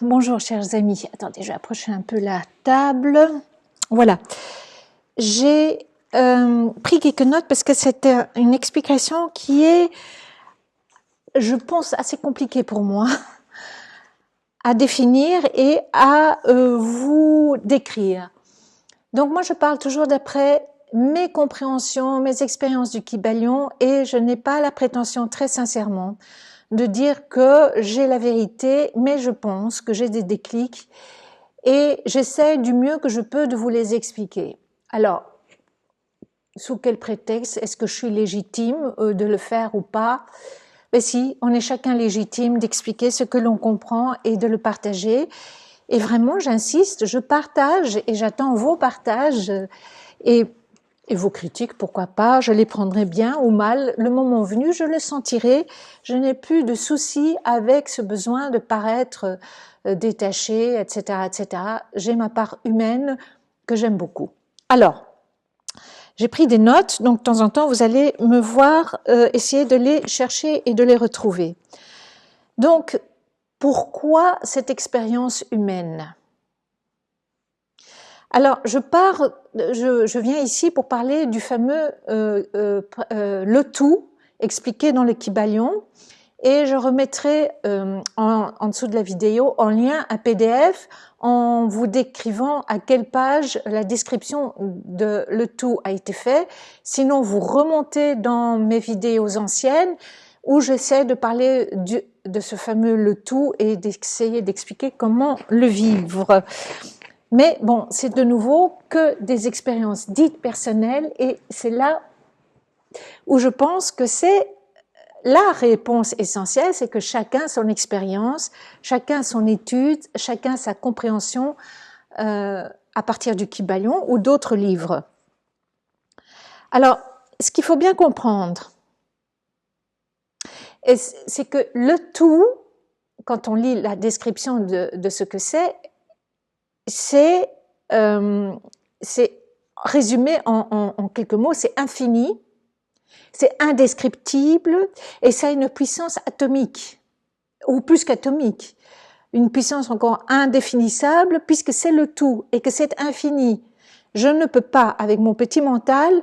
Bonjour chers amis. Attendez, je vais approcher un peu la table. Voilà. J'ai pris quelques notes parce que c'était une explication qui est, je pense, assez compliquée pour moi à définir et à vous décrire. Donc moi, je parle toujours d'après mes compréhensions, mes expériences du Kybalion, et je n'ai pas la prétention, très sincèrement, de dire que j'ai la vérité, mais je pense que j'ai des déclics et j'essaie du mieux que je peux de vous les expliquer. Alors, sous quel prétexte? Est-ce que je suis légitime de le faire ou pas? Mais si, on est chacun légitime d'expliquer ce que l'on comprend et de le partager. Et vraiment, j'insiste, je partage et j'attends vos partages et vos critiques, pourquoi pas, je les prendrai bien ou mal. Le moment venu, je le sentirai. Je n'ai plus de soucis avec ce besoin de paraître détaché, etc., etc. J'ai ma part humaine que j'aime beaucoup. Alors, j'ai pris des notes, donc de temps en temps, vous allez me voir essayer de les chercher et de les retrouver. Donc, pourquoi cette expérience humaine ? Alors, je viens ici pour parler du fameux le tout expliqué dans le Kybalion, et je remettrai en dessous de la vidéo en lien un PDF en vous décrivant à quelle page la description de le tout a été fait. Sinon, vous remontez dans mes vidéos anciennes où j'essaie de parler de ce fameux le tout et d'essayer d'expliquer comment le vivre. Mais bon, c'est de nouveau que des expériences dites personnelles et c'est là où je pense que c'est la réponse essentielle, c'est que chacun son expérience, chacun son étude, chacun sa compréhension à partir du Kybalion ou d'autres livres. Alors, ce qu'il faut bien comprendre, c'est que le tout, quand on lit la description de ce que c'est résumé en quelques mots, c'est infini, c'est indescriptible et ça a une puissance atomique, ou plus qu'atomique, une puissance encore indéfinissable puisque c'est le tout et que c'est infini. Je ne peux pas, avec mon petit mental,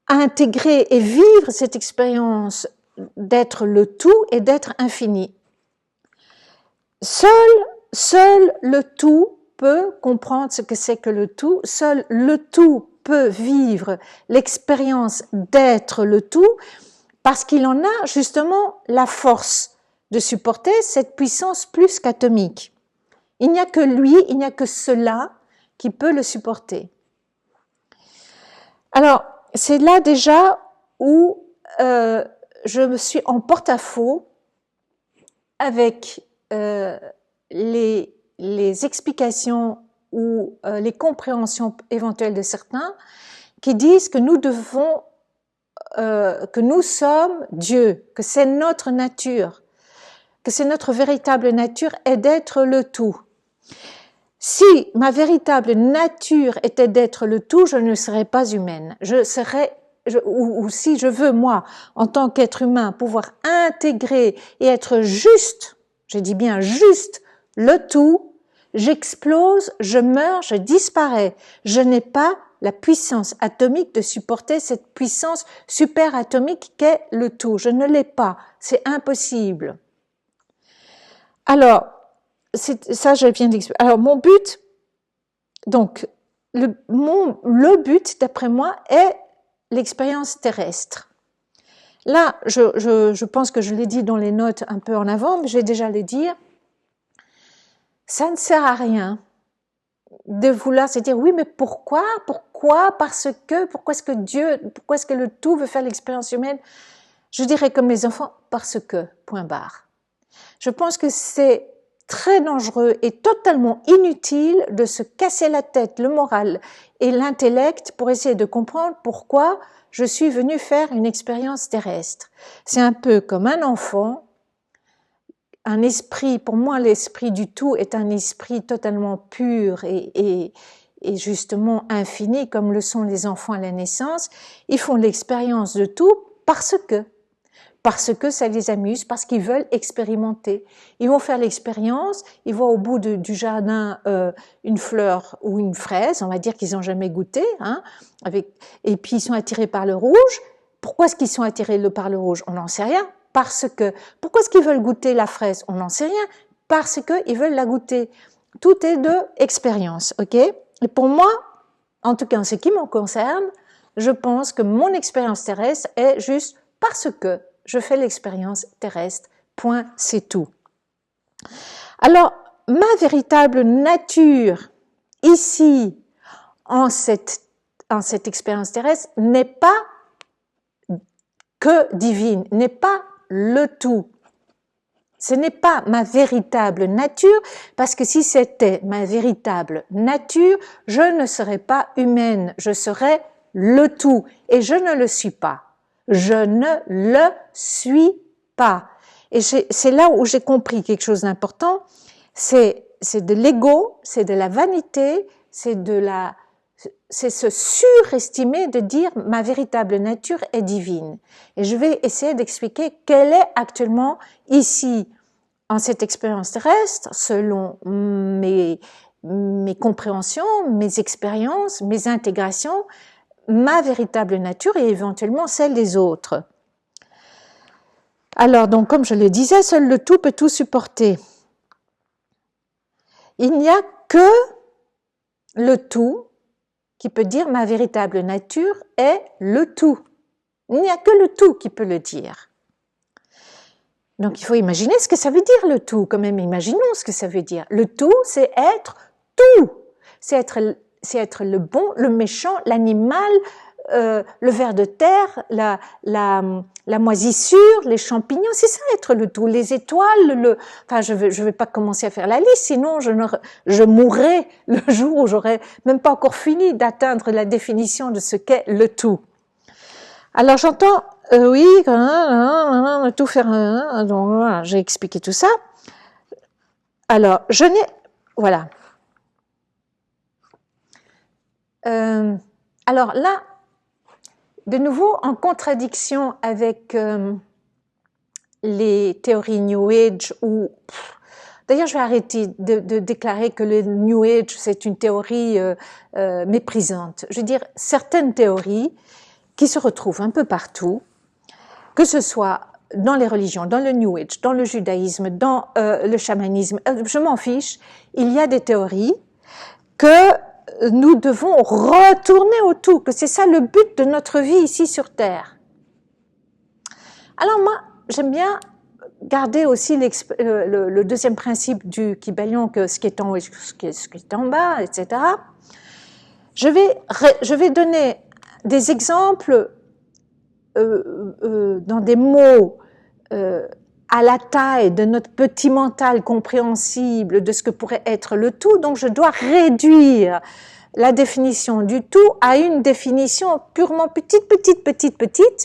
intégrer et vivre cette expérience d'être le tout et d'être infini. Seul le tout peut comprendre ce que c'est que le tout, seul le tout peut vivre l'expérience d'être le tout parce qu'il en a justement la force de supporter cette puissance plus qu'atomique. Il n'y a que lui, il n'y a que cela qui peut le supporter. Alors, c'est là déjà où je me suis en porte-à-faux avec les explications ou les compréhensions éventuelles de certains qui disent que nous devons, que nous sommes Dieu, que c'est notre nature, que c'est notre véritable nature est d'être le tout. Si ma véritable nature était d'être le tout, je ne serais pas humaine. Ou si je veux, moi, en tant qu'être humain, pouvoir intégrer et être juste, je dis bien juste, le tout, j'explose, je meurs, je disparais. Je n'ai pas la puissance atomique de supporter cette puissance superatomique qu'est le tout. Je ne l'ai pas. C'est impossible. Alors, ça, je viens d'expliquer. Alors, mon but, donc, le but, d'après moi, est l'expérience terrestre. Là, je pense que je l'ai dit dans les notes un peu en avant, mais je vais déjà le dire. Ça ne sert à rien de vouloir se dire, oui, mais pourquoi, parce que, pourquoi est-ce que le tout veut faire l'expérience humaine? Je dirais comme les enfants, parce que, point barre. Je pense que c'est très dangereux et totalement inutile de se casser la tête, le moral et l'intellect pour essayer de comprendre pourquoi je suis venu faire une expérience terrestre. C'est un peu comme un enfant, un esprit, pour moi l'esprit du tout est un esprit totalement pur et justement infini comme le sont les enfants à la naissance. Ils font l'expérience de tout parce que parce que ça les amuse, parce qu'ils veulent expérimenter. Ils vont faire l'expérience, ils voient au bout du jardin une fleur ou une fraise, on va dire qu'ils n'ont jamais goûté, hein, et puis ils sont attirés par le rouge. Pourquoi est-ce qu'ils sont attirés par le rouge? On n'en sait rien. Pourquoi est-ce qu'ils veulent goûter la fraise? On n'en sait rien. Parce qu'ils veulent la goûter. Tout est de expérience, ok? Et pour moi, en tout cas en ce qui me concerne, je pense que mon expérience terrestre est juste parce que je fais l'expérience terrestre. Point, c'est tout. Alors, ma véritable nature, ici, en cette expérience terrestre, n'est pas que divine, n'est pas le tout. Ce n'est pas ma véritable nature, parce que si c'était ma véritable nature, je ne serais pas humaine, je serais le tout, et je ne le suis pas. Je ne le suis pas. Et c'est là où j'ai compris quelque chose d'important, c'est de l'ego, c'est de la vanité, c'est se surestimer de dire ma véritable nature est divine. Et je vais essayer d'expliquer quelle est actuellement ici, en cette expérience terrestre, selon mes compréhensions, mes expériences, mes intégrations, ma véritable nature et éventuellement celle des autres. Alors, donc, comme je le disais, seul le tout peut tout supporter. Il n'y a que le tout qui peut dire ma véritable nature est le tout. Il n'y a que le tout qui peut le dire. Donc il faut imaginer ce que ça veut dire le tout, quand même imaginons ce que ça veut dire. Le tout, c'est être tout. C'est être le bon, le méchant, l'animal, le ver de terre, la moisissure, les champignons, c'est ça être le tout. Les étoiles, enfin je vais pas commencer à faire la liste, sinon je mourrai le jour où j'aurai même pas encore fini d'atteindre la définition de ce qu'est le tout. Alors j'entends oui, tout faire, donc voilà, j'ai expliqué tout ça. Alors voilà. Alors là, de nouveau en contradiction avec les théories New Age ou d'ailleurs je vais arrêter de déclarer que le New Age c'est une théorie méprisante. Je veux dire certaines théories qui se retrouvent un peu partout, que ce soit dans les religions, dans le New Age, dans le judaïsme, dans le chamanisme, je m'en fiche, il y a des théories que nous devons retourner au tout, que c'est ça le but de notre vie ici sur Terre. Alors moi, j'aime bien garder aussi le deuxième principe du Kybalion, que ce qui est en haut et ce qui est en bas, etc. Je vais donner des exemples dans des mots à la taille de notre petit mental compréhensible de ce que pourrait être le tout, donc je dois réduire la définition du tout à une définition purement petite,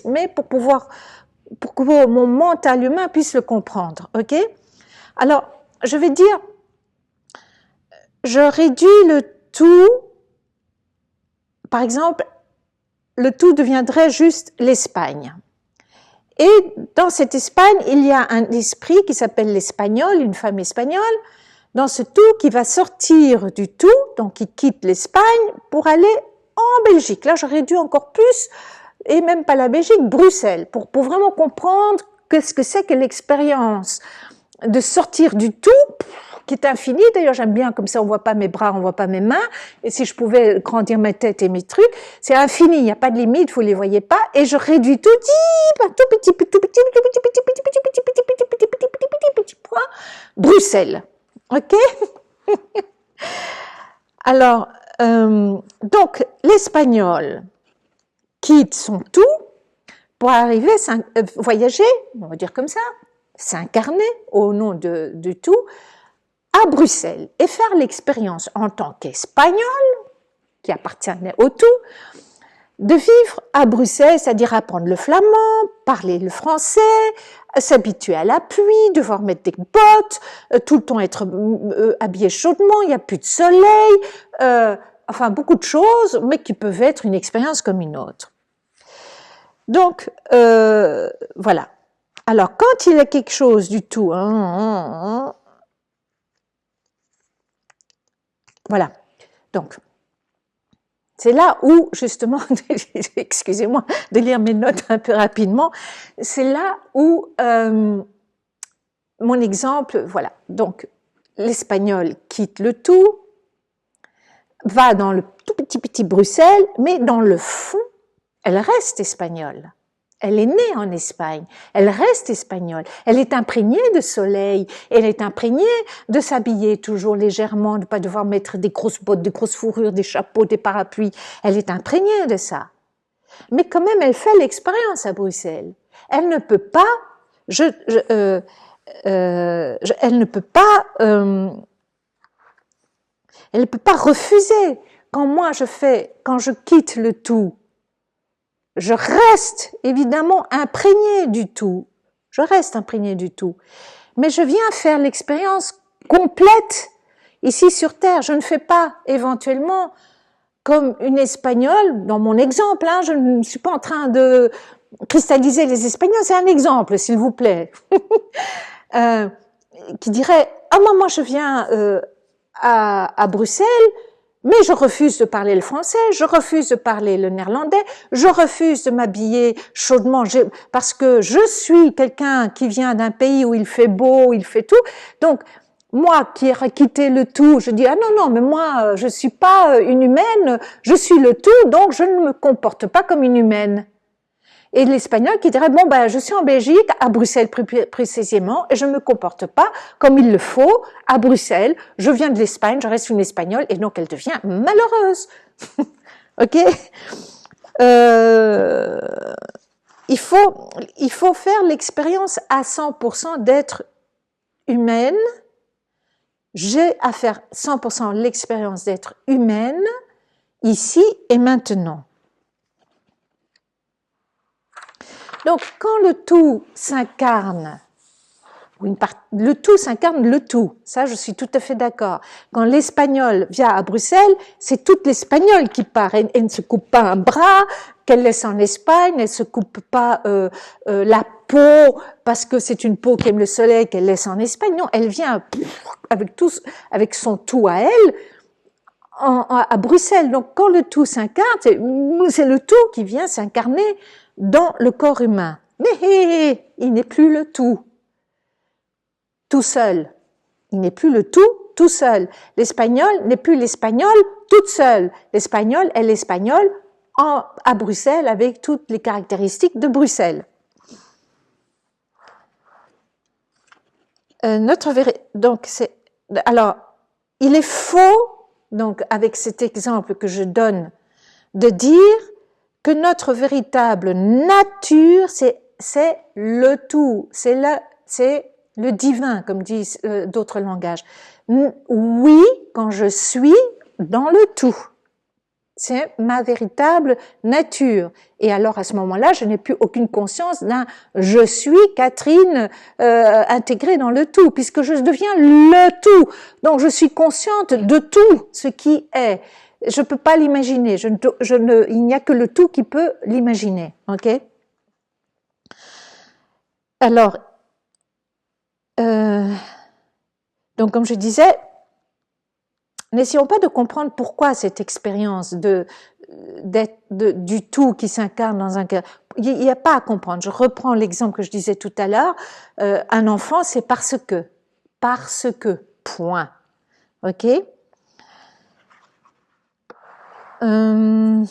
mais pour que mon mental humain puisse le comprendre, ok? Alors, je vais dire, je réduis le tout, par exemple, le tout deviendrait juste l'Espagne. Et dans cette Espagne, il y a un esprit qui s'appelle l'espagnol, une femme espagnole, dans ce tout qui va sortir du tout, donc qui quitte l'Espagne pour aller en Belgique. Là, j'aurais dû encore plus, et même pas la Belgique, Bruxelles, pour vraiment comprendre ce que c'est que l'expérience de sortir du tout, qui est infini. D'ailleurs, j'aime bien, comme ça on voit pas mes bras, on voit pas mes mains, et si je pouvais grandir ma tête et mes trucs, c'est infini, il n'y a pas de limite, vous les voyez pas, et je réduis tout petit point, Bruxelles. Ok? Alors, donc, l'espagnol quitte son tout pour arriver, voyager, on va dire comme ça, s'incarner au nom du tout, à Bruxelles et faire l'expérience en tant qu'Espagnol, qui appartenait au tout, de vivre à Bruxelles, c'est-à-dire apprendre le flamand, parler le français, s'habituer à la pluie, devoir mettre des bottes, tout le temps être habillé chaudement, il n'y a plus de soleil, enfin beaucoup de choses, mais qui peuvent être une expérience comme une autre. Donc, voilà. Alors, quand il y a quelque chose du tout, voilà. Donc, c'est là où, justement, excusez-moi de lire mes notes un peu rapidement, c'est là où mon exemple, voilà. Donc, l'espagnol quitte le tout, va dans le tout petit Bruxelles, mais dans le fond, elle reste espagnole. Elle est née en Espagne, elle reste espagnole, elle est imprégnée de soleil, elle est imprégnée de s'habiller toujours légèrement, de ne pas devoir mettre des grosses bottes, des grosses fourrures, des chapeaux, des parapluies, elle est imprégnée de ça. Mais quand même, elle fait l'expérience à Bruxelles. Elle ne peut pas, elle ne peut pas refuser. Quand je quitte le tout, je reste évidemment imprégnée du tout. Je reste imprégnée du tout. Mais je viens faire l'expérience complète ici sur Terre. Je ne fais pas éventuellement comme une Espagnole, dans mon exemple, je ne suis pas en train de cristalliser les Espagnols, c'est un exemple, s'il vous plaît, qui dirait « Ah, moi je viens à Bruxelles, mais je refuse de parler le français, je refuse de parler le néerlandais, je refuse de m'habiller chaudement parce que je suis quelqu'un qui vient d'un pays où il fait beau, il fait tout. Donc, moi qui ai quitté le tout, je dis ah non, mais moi je suis pas une humaine, je suis le tout, donc je ne me comporte pas comme une humaine. » Et l'espagnol qui dirait, bon, je suis en Belgique, à Bruxelles précisément, et je ne me comporte pas comme il le faut à Bruxelles. Je viens de l'Espagne, je reste une espagnole, et donc elle devient malheureuse. Ok? Il faut faire l'expérience à 100% d'être humaine. J'ai à faire 100% l'expérience d'être humaine, ici et maintenant. Donc, quand le tout s'incarne, le tout s'incarne le tout, ça je suis tout à fait d'accord. Quand l'espagnol vient à Bruxelles, c'est toute l'espagnol qui part. Elle ne se coupe pas un bras qu'elle laisse en Espagne, elle ne se coupe pas la peau parce que c'est une peau qui aime le soleil qu'elle laisse en Espagne. Non, elle vient avec son tout à elle, à Bruxelles. Donc, quand le tout s'incarne, c'est le tout qui vient s'incarner dans le corps humain. Mais il n'est plus le tout seul. Il n'est plus le tout seul. L'espagnol n'est plus l'espagnol toute seule. L'espagnol est l'espagnol à Bruxelles avec toutes les caractéristiques de Bruxelles. Alors, il est faux, donc avec cet exemple que je donne, de dire que notre véritable nature, c'est le tout, c'est le divin, comme disent d'autres langages. Oui, quand je suis dans le tout, c'est ma véritable nature. Et alors à ce moment-là, je n'ai plus aucune conscience d'un « je suis Catherine » intégrée dans le tout, puisque je deviens le tout. Donc je suis consciente de tout ce qui est. Je peux pas l'imaginer. Il n'y a que le tout qui peut l'imaginer. Ok? Alors, donc comme je disais, n'essayons pas de comprendre pourquoi cette expérience du tout qui s'incarne dans un cœur. Il n'y a pas à comprendre. Je reprends l'exemple que je disais tout à l'heure. Un enfant, c'est parce que, point. Ok? Alors,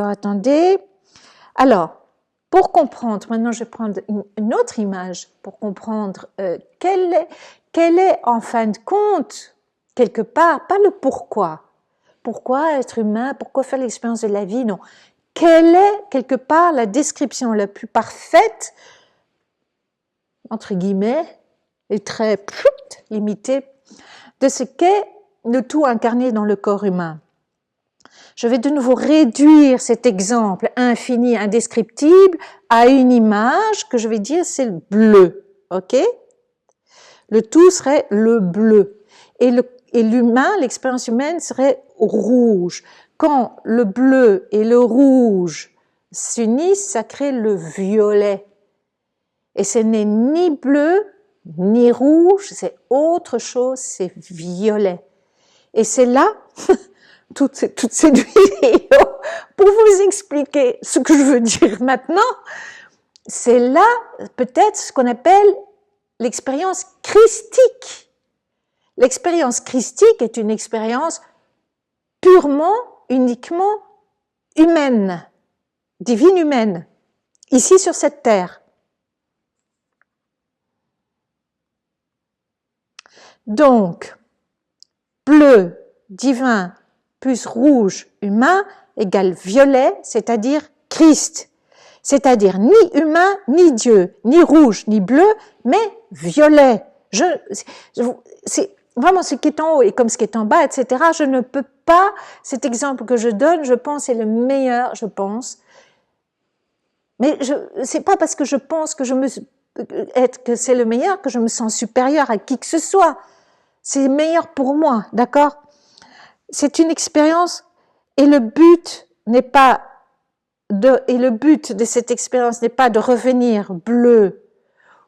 attendez. Alors, pour comprendre, maintenant je vais prendre une autre image pour comprendre quel est en fin de compte, quelque part, pas le pourquoi. Pourquoi être humain? Pourquoi faire l'expérience de la vie? Non. Quelle est, quelque part, la description la plus parfaite, entre guillemets, et très limitée, de ce qu'est le tout incarné dans le corps humain? Je vais de nouveau réduire cet exemple infini, indescriptible, à une image que je vais dire c'est le bleu, ok? Le tout serait le bleu. Et l'humain, l'expérience humaine serait rouge. Quand le bleu et le rouge s'unissent, ça crée le violet. Et ce n'est ni bleu, ni rouge, c'est autre chose, c'est violet. Et c'est là, toute cette vidéo, pour vous expliquer ce que je veux dire maintenant, c'est là peut-être ce qu'on appelle l'expérience christique. L'expérience christique est une expérience purement, uniquement humaine, divine humaine, ici sur cette terre. Donc, bleu, divin, plus rouge, humain, égale violet, c'est-à-dire Christ. C'est-à-dire ni humain, ni Dieu, ni rouge, ni bleu, mais violet. C'est vraiment ce qui est en haut et comme ce qui est en bas, etc. Je ne peux pas, cet exemple que je donne, je pense, est le meilleur, je pense. Mais c'est pas parce que je pense que que c'est le meilleur que je me sens supérieur à qui que ce soit. C'est meilleur pour moi, d'accord? C'est une expérience et le but de cette expérience n'est pas de revenir bleu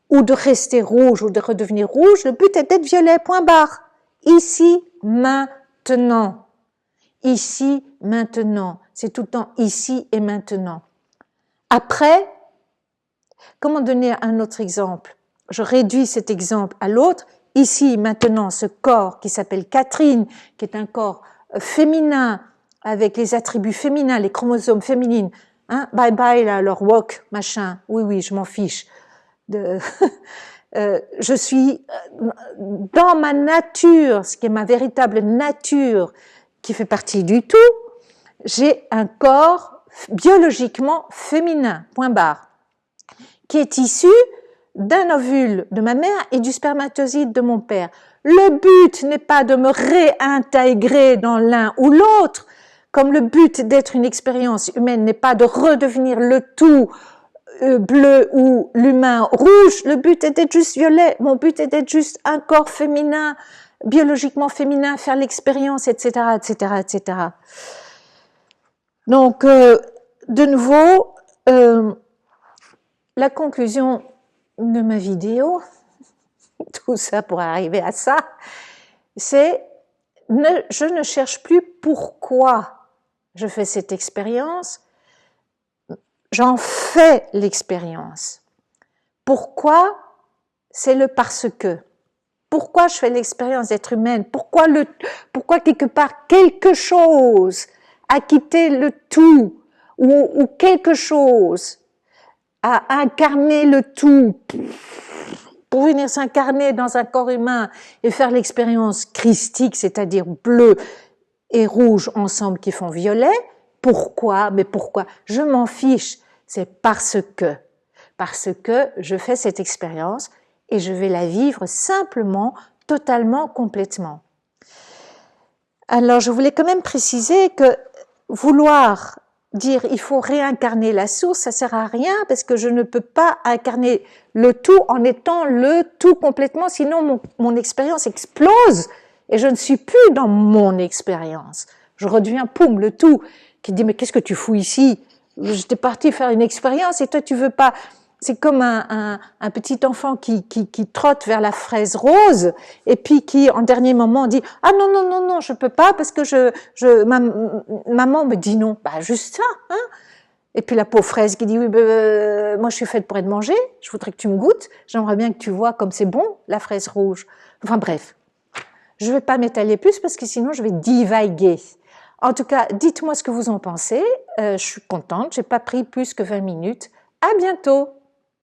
ou de rester rouge ou de redevenir rouge. Le but est d'être violet, point barre. Ici, maintenant. Ici, maintenant. C'est tout le temps ici et maintenant. Après, comment donner un autre exemple? Je réduis cet exemple à l'autre. Ici, maintenant, ce corps qui s'appelle Catherine, qui est un corps féminin, avec les attributs féminins, les chromosomes féminines. Hein? Bye bye, là, leur woke, machin. Oui, oui, je m'en fiche. Je suis dans ma nature, ce qui est ma véritable nature, qui fait partie du tout. J'ai un corps biologiquement féminin, point barre, qui est issu d'un ovule de ma mère et du spermatozoïde de mon père. Le but n'est pas de me réintégrer dans l'un ou l'autre, comme le but d'être une expérience humaine n'est pas de redevenir le tout bleu ou l'humain rouge, le but est d'être juste violet, mon but est d'être juste un corps féminin, biologiquement féminin, faire l'expérience, etc., etc., etc. Donc, de nouveau, la conclusion de ma vidéo, tout ça pour arriver à ça, c'est je ne cherche plus pourquoi je fais cette expérience, j'en fais l'expérience. Pourquoi? C'est le parce que. Pourquoi je fais l'expérience d'être humaine? Pourquoi quelque part quelque chose a quitté le tout ou quelque chose a incarné le tout pour venir s'incarner dans un corps humain et faire l'expérience christique, c'est-à-dire bleu et rouge ensemble qui font violet? Pourquoi? Mais pourquoi? Je m'en fiche. C'est parce que je fais cette expérience et je vais la vivre simplement, totalement, complètement. Alors, je voulais quand même préciser que vouloir dire il faut réincarner la source, ça sert à rien parce que je ne peux pas incarner le tout en étant le tout complètement, sinon mon expérience explose et je ne suis plus dans mon expérience. Je redeviens, poum, le tout, qui dit mais qu'est-ce que tu fous ici? J'étais partie faire une expérience et toi tu veux pas. C'est comme un petit enfant qui trotte vers la fraise rose et puis qui en dernier moment dit ah non non non non je peux pas parce que maman me dit non. Bah juste ça, hein. Et puis la pauvre fraise qui dit oui moi je suis faite pour être mangée, je voudrais que tu me goûtes, j'aimerais bien que tu vois comme c'est bon la fraise rouge. Enfin bref, je vais pas m'étaler plus parce que sinon je vais divaguer. En tout cas, dites-moi ce que vous en pensez. Je suis contente, j'ai pas pris plus que 20 minutes. À bientôt.